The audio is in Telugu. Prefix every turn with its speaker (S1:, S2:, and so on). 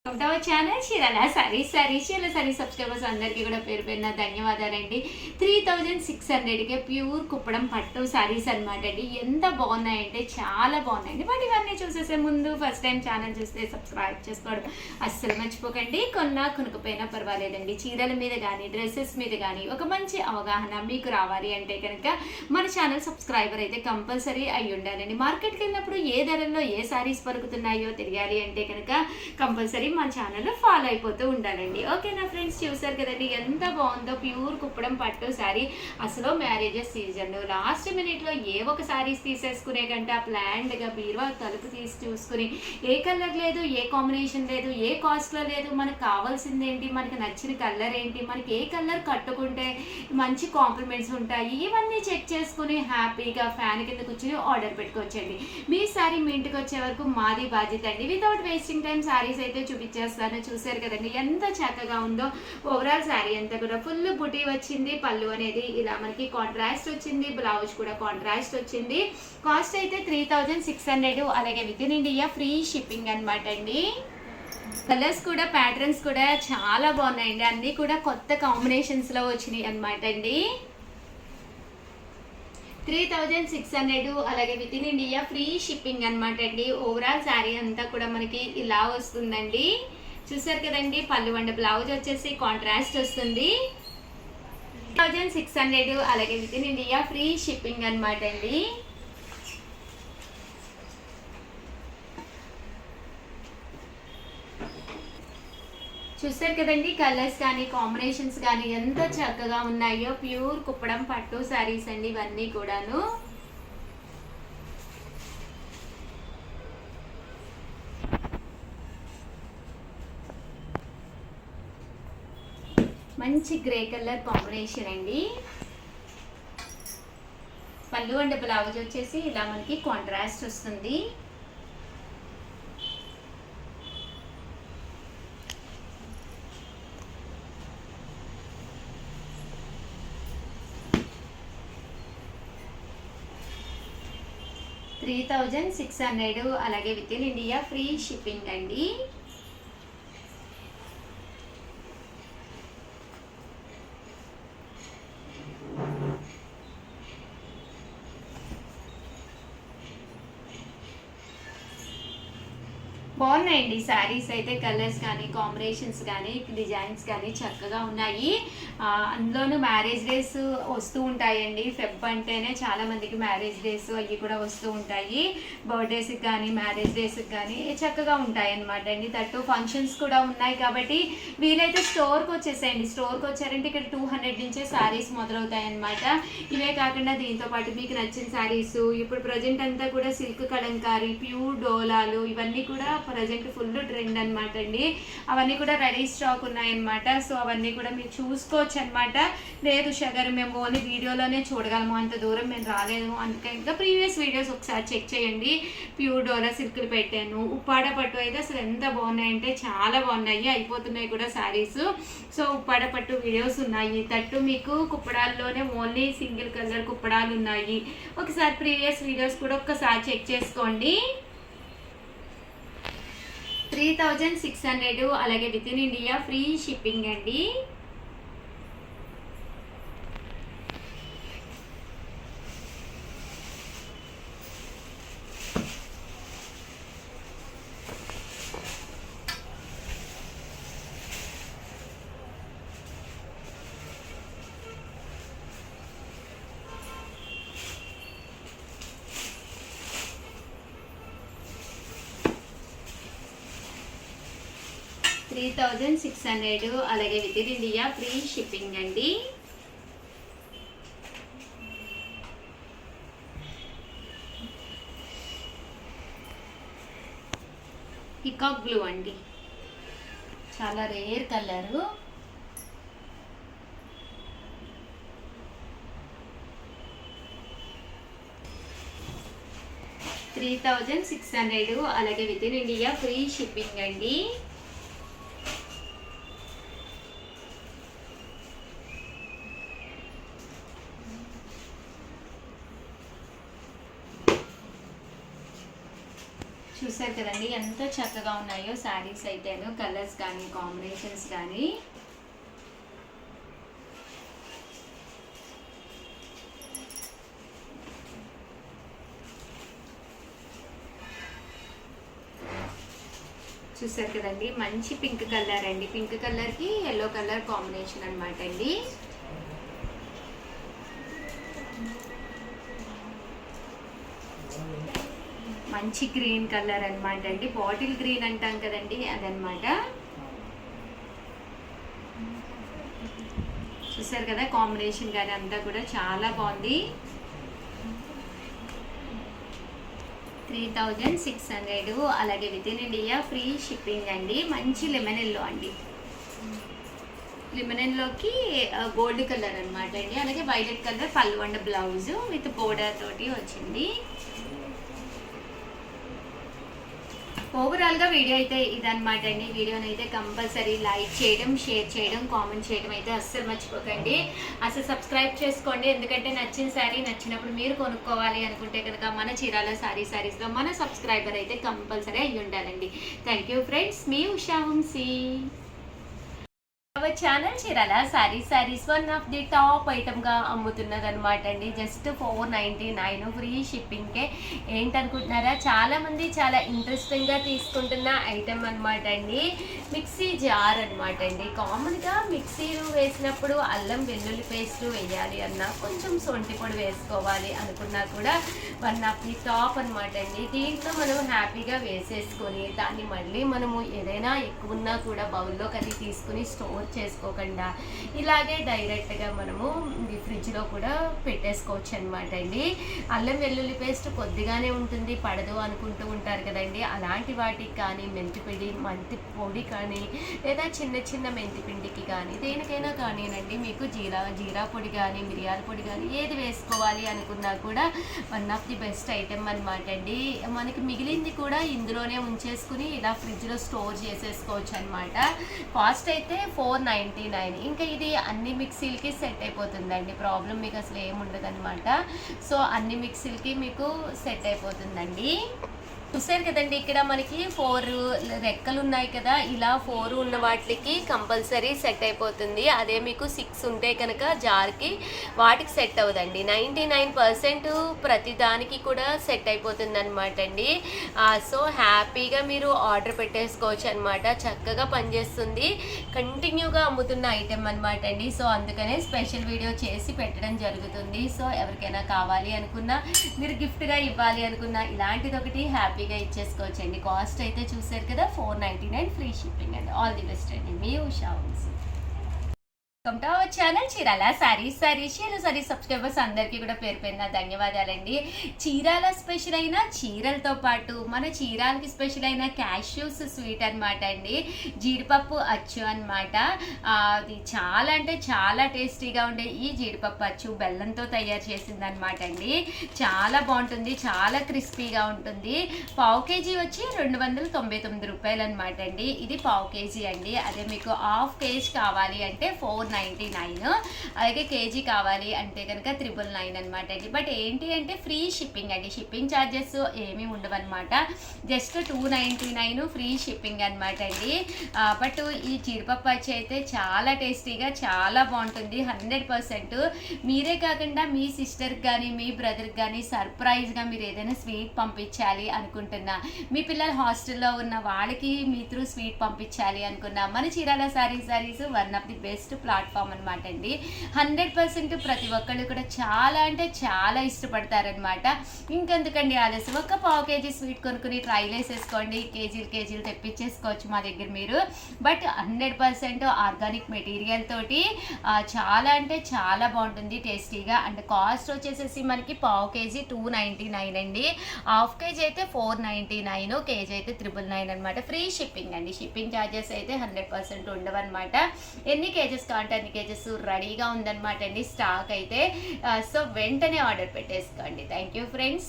S1: ఛానల్ చీరాల సారీ సబ్స్క్రైబర్స్ అందరికీ కూడా పేరు పేరున ధన్యవాదాలండి. 3600కే ప్యూర్ కుప్పడం పట్టు సారీస్ అనమాట అండి. ఎంత బాగున్నాయంటే చాలా బాగున్నాయండి. బట్ ఇవన్నీ చూసేసే ముందు ఫస్ట్ టైం ఛానల్ చూస్తే సబ్స్క్రైబ్ చేసుకోవడం అస్సలు మర్చిపోకండి. కొనకపోయినా పర్వాలేదండి. చీరల మీద కానీ డ్రెస్సెస్ మీద కానీ ఒక మంచి అవగాహన మీకు రావాలి అంటే కనుక మన ఛానల్ సబ్స్క్రైబర్ అయితే కంపల్సరీ అయి ఉండాలండి. మార్కెట్కి వెళ్ళినప్పుడు ఏ ధరల్లో ఏ సారీస్ పలుకుతున్నాయో తెలియాలి అంటే కనుక కంపల్సరీ మన ఛానల్లో ఫాలో అయిపోతూ ఉండాలండి. ఓకేనా ఫ్రెండ్స్, చూసారు కదండి ఎంత బాగుందో ప్యూర్ కుప్పడం పట్టు శారీ. అసలు మ్యారేజెస్ సీజన్ లాస్ట్ మినిట్లో ఏ ఒక శారీస్ తీసేసుకునే కంటే ప్లాన్డ్గా బీరువా తలుపు తీసి చూసుకుని ఏ కలర్ లేదు, ఏ కాంబినేషన్ లేదు, ఏ కాస్ట్లో లేదు, మనకు కావాల్సింది ఏంటి, మనకి నచ్చిన కలర్ ఏంటి, మనకి ఏ కలర్ కట్టుకుంటే మంచి కాంప్లిమెంట్స్ ఉంటాయి, ఇవన్నీ చెక్ చేసుకుని హ్యాపీగా ఫ్యాన్ కింద కూర్చొని ఆర్డర్ పెట్టుకోవచ్చండి. మీ శారీ మీ ఇంటికి వచ్చే వరకు మాది బాధ్యత అండి. వితౌట్ వేస్టింగ్ టైం శారీస్ అయితే చూపించేస్తాను. చూసారు కదండి ఎంత చక్కగా ఉందో. ఓవరాల్ శారీ అంతా కూడా ఫుల్ బుటీ వచ్చింది. పళ్ళు అనేది ఇలా మనకి కాంట్రాస్ట్ వచ్చింది, బ్లౌజ్ కూడా కాంట్రాస్ట్ వచ్చింది. కాస్ట్ అయితే 3600, అలాగే with in India free shipping అనమాట అండి. కలర్స్ కూడా ప్యాటర్న్స్ కూడా చాలా బాగున్నాయండి. అన్నీ కూడా కొత్త కాంబినేషన్స్లో వచ్చినాయి అనమాట అండి. 3600, అలాగే with in India free shipping అనమాట అండి. ఓవరాల్ శారీ అంతా కూడా మనకి ఇలా వస్తుందండి. చూసారు కదండి, పళ్ళు అండ్ బ్లౌజ్ వచ్చేసి కాంట్రాస్ట్ వస్తుంది. 3600, అలాగే with in India free shipping అనమాట అండి. చూసారు కదండి, కలర్స్ కానీ కాంబినేషన్స్ కానీ ఎంత చక్కగా ఉన్నాయో. ప్యూర్ కుప్పడం పట్టు శారీస్ అండి ఇవన్నీ కూడాను. మంచి గ్రే కలర్ కాంబినేషన్ అండి. పళ్ళు అండ్ బ్లౌజ్ వచ్చేసి ఇలా మనకి కాంట్రాస్ట్ వస్తుంది. $3600, అలాగే with in India free shipping అండి. బాగున్నాయండి శారీస్ అయితే. కలర్స్ కానీ కాంబినేషన్స్ కానీ డిజైన్స్ కానీ చక్కగా ఉన్నాయి. అందులోనూ మ్యారేజ్ డేస్ వస్తూ ఉంటాయండి. ఫెబ్ అంటేనే చాలా మందికి మ్యారేజ్ డేస్ అవి కూడా వస్తూ ఉంటాయి. బర్త్డేస్కి కానీ మ్యారేజ్ డేస్కి కానీ చక్కగా ఉంటాయి అన్నమాట అండి. తట్టు ఫంక్షన్స్ కూడా ఉన్నాయి కాబట్టి వీలైతే స్టోర్కి వచ్చేసేయండి. స్టోర్కి వచ్చారంటే ఇక్కడ 200 నుంచే శారీస్ మొదలవుతాయి అన్నమాట. ఇవే కాకుండా దీంతో పాటు మీకు నచ్చిన శారీస్ ఇప్పుడు ప్రజెంట్ అంతా కూడా సిల్క్ కలంకారీ, ప్యూర్ డోలాలు ఇవన్నీ కూడా ప్రజెంట్ ఫుల్ ట్రెండ్ అనమాట అండి. అవన్నీ కూడా రెడీ స్టాక్ ఉన్నాయన్నమాట. సో అవన్నీ కూడా మీరు చూసుకోవచ్చు అనమాట. లేదు షగర్ మేము ఓన్లీ వీడియోలోనే చూడగలము, అంత దూరం మేము రాలేదు అందుకే ఇంకా ప్రీవియస్ వీడియోస్ ఒకసారి చెక్ చేయండి. ప్యూర్ డోలా సిల్క్లు పెట్టాను. ఉప్పాడ పట్టు అయితే అసలు ఎంత బాగున్నాయంటే చాలా బాగున్నాయి, అయిపోతున్నాయి కూడా శారీస్. సో ఉప్పాడ పట్టు వీడియోస్ ఉన్నాయి. తట్టు మీకు కుప్పడాల్లోనే ఓన్లీ సింగిల్ కలర్ కుప్పడాలు ఉన్నాయి. ఒకసారి ప్రీవియస్ వీడియోస్ కూడా ఒక్కసారి చెక్ చేసుకోండి. 3600, అలాగే with in India free shipping అండి. $3600, అలాగే with in India free shipping అండి. పికాక్ బ్లూ అండి, చాలా రేర్ కలరు. $3600, అలాగే with in India free shipping అండి. చూసారు కదండి ఎంత చక్కగా ఉన్నాయో శారీస్ అయితేను, కలర్స్ కానీ కాంబినేషన్స్ కానీ. చూసారు కదండి మంచి పింక్ కలర్ అండి, పింక్ కలర్కి ఎల్లో కలర్ కాంబినేషన్ అనమాట అండి. మంచి గ్రీన్ కలర్ అనమాట అండి, బాటిల్ గ్రీన్ అంటాం కదండి అదనమాట. చూసారు కదా కాంబినేషన్ కానీ అంతా కూడా చాలా బాగుంది. 3600, అలాగే with in India free shipping అండి. మంచి లెమన్ ఎల్లో అండి, లెమన్ ఎల్లోకి గోల్డ్ కలర్ అనమాట అండి, అలాగే వైలెట్ కలర్ పళ్ళు అండ్ బ్లౌజ్ విత్ బోర్డర్ తోటి వచ్చింది. ఓవరాల్గా వీడియో అయితే ఇదనమాట అండి. వీడియోని అయితే కంపల్సరీ లైక్ చేయడం, షేర్ చేయడం, కామెంట్ చేయడం అయితే అస్సలు మర్చిపోకండి. అసలు సబ్స్క్రైబ్ చేసుకోండి, ఎందుకంటే నచ్చిన శారీ నచ్చినప్పుడు మీరు కొనుక్కోవాలి అనుకుంటే కనుక మన చీరాల సారీస్లో మన సబ్స్క్రైబర్ అయితే కంపల్సరీ అయ్యి ఉండాలండి. థ్యాంక్ యూ ఫ్రెండ్స్, మీ Usha Vamshi. Our channel Chirala saris one of the top ఐటమ్గా అమ్ముతున్నది అనమాట అండి. Just 499 free షిప్పింగ్కే. ఏంటనుకుంటున్నారా, చాలామంది చాలా ఇంట్రెస్టింగ్గా తీసుకుంటున్న ఐటమ్ అనమాట అండి. మిక్సీ జార్ అనమాట అండి. కామన్గా మిక్సీలు వేసినప్పుడు అల్లం వెల్లుల్లి పేస్ట్ వేయాలి అన్నా, కొంచెం సొంటి పొడి వేసుకోవాలి అనుకున్నా కూడా వన్ ఆఫ్ ది టాప్ అనమాట అండి. దీంట్లో మనం హ్యాపీగా వేసేసుకొని దాన్ని మళ్ళీ మనము ఏదైనా ఎక్కువ ఉన్నా కూడా బౌల్లోకి అది తీసుకుని స్టోర్ చేసుకోకుండా ఇలాగే డైరెక్ట్గా మనము ఫ్రిడ్జ్లో కూడా పెట్టేసుకోవచ్చు అనమాట అండి. అల్లం వెల్లుల్లి పేస్ట్ కొద్దిగానే ఉంటుంది, పడదు అనుకుంటూ ఉంటారు కదండి. అలాంటి వాటికి కానీ మెంతి పొడి కానీ లేదా చిన్న మెంతి పిండికి కానీ దేనికైనా కానీనండి, మీకు జీరా పొడి కానీ మిరియాల పొడి కానీ ఏది వేసుకోవాలి అనుకున్నా కూడా one of the best item అనమాట అండి. మనకి మిగిలింది కూడా ఇందులోనే ఉంచేసుకుని ఇలా ఫ్రిడ్జ్లో స్టోర్ చేసేసుకోవచ్చు అనమాట. కాస్ట్ అయితే 499. ఇంకా ఇది అన్ని మిక్సీలకి సెట్ అయిపోతుందండి, ప్రాబ్లం మీకు అసలు ఏముండదు అనమాట. సో అన్ని మిక్సీలకి మీకు సెట్ అయిపోతుందండి. చూసారు కదండి, ఇక్కడ మనకి 4 రెక్కలు ఉన్నాయి కదా, ఇలా 4 ఉన్న వాటికి కంపల్సరీ సెట్ అయిపోతుంది. అదే మీకు 6 ఉంటే కనుక జార్కి వాటికి సెట్ అవ్వదండి. 99% ప్రతి దానికి కూడా సెట్ అయిపోతుంది అనమాట అండి. సో హ్యాపీగా మీరు ఆర్డర్ పెట్టేసుకోవచ్చు అనమాట. చక్కగా పనిచేస్తుంది, కంటిన్యూగా అమ్ముతున్న ఐటెం అనమాట అండి. సో అందుకనే స్పెషల్ వీడియో చేసి పెట్టడం జరుగుతుంది. సో ఎవరికైనా కావాలి అనుకున్నా, మీరు గిఫ్ట్గా ఇవ్వాలి అనుకున్నా ఇలాంటిది ఒకటి హ్యాపీగా ఇచ్చేసుకోవచ్చండి. కాస్ట్ అయితే చూసారు కదా 499 ఫ్రీ షిప్పింగ్ అండి. ఆల్ ది బెస్ట్ అండి, మీ Usha Vamshi. Welcome to our channel Chirala saris subscribers అందరికీ కూడా పేరు పేరున ధన్యవాదాలండి. చీరాల స్పెషల్ అయిన చీరలతో పాటు మన చీరాలకి స్పెషల్ అయిన క్యాష్యూస్ స్వీట్ అనమాట అండి. జీడిపప్పు అచ్చు అనమాట. అది చాలా అంటే చాలా టేస్టీగా ఉండే ఈ జీడిపప్పు అచ్చు బెల్లంతో తయారు చేసింది అనమాట అండి. చాలా బాగుంటుంది, చాలా క్రిస్పీగా ఉంటుంది. పావు కేజీ వచ్చి 299 రూపాయలు అనమాట అండి. ఇది పావు కేజీ అండి. అదే మీకు హాఫ్ కేజీ కావాలి అంటే 499. అలాగే కేజీ కావాలి అంటే కనుక 999 అనమాట అండి. బట్ ఏంటి అంటే ఫ్రీ షిప్పింగ్ అండి, షిప్పింగ్ ఛార్జెస్ ఏమీ ఉండవన్నమాట. జస్ట్ 299 ఫ్రీ షిప్పింగ్ అనమాట అండి. బట్ ఈ జీడిపప్పు వచ్చి అయితే చాలా టేస్టీగా చాలా బాగుంటుంది. 100% మీరే కాకుండా మీ సిస్టర్కి కానీ మీ బ్రదర్కి కానీ సర్ప్రైజ్గా మీరు ఏదైనా స్వీట్ పంపించాలి అనుకుంటున్నా, మీ పిల్లలు హాస్టల్లో ఉన్న వాళ్ళకి మీ త్రూ స్వీట్ పంపించాలి అనుకున్నా, మన Chirala saris one of the best platform అనమాట అండి. 100% ప్రతి ఒక్కళ్ళు కూడా చాలా అంటే చాలా ఇష్టపడతారనమాట. ఇంకెందుకండి ఆలస్యం, ఒక పావు కేజీ స్వీట్ కొనుక్కుని ట్రైల్ వేసేసుకోండి, కేజీలు తెప్పించేసుకోవచ్చు మా దగ్గర మీరు. బట్ 100% ఆర్గానిక్ మెటీరియల్ తోటి చాలా అంటే చాలా బాగుంటుంది టేస్టీగా. అండ్ కాస్ట్ వచ్చేసేసి మనకి పావు కేజీ 299 అండి, హాఫ్ కేజీ అయితే 499, కేజీ అయితే 999 అనమాట. ఫ్రీ షిప్పింగ్ అండి, షిప్పింగ్ ఛార్జెస్ అయితే 100% ఉండవన్నమాట. ఎన్ని కేజెస్ కావాలంటే అన్ని కేజెస్ రెడీగా ఉందన్నమాట అండి స్టాక్ అయితే. సో వెంటనే ఆర్డర్ పెట్టేసుకోండి. Thank you friends.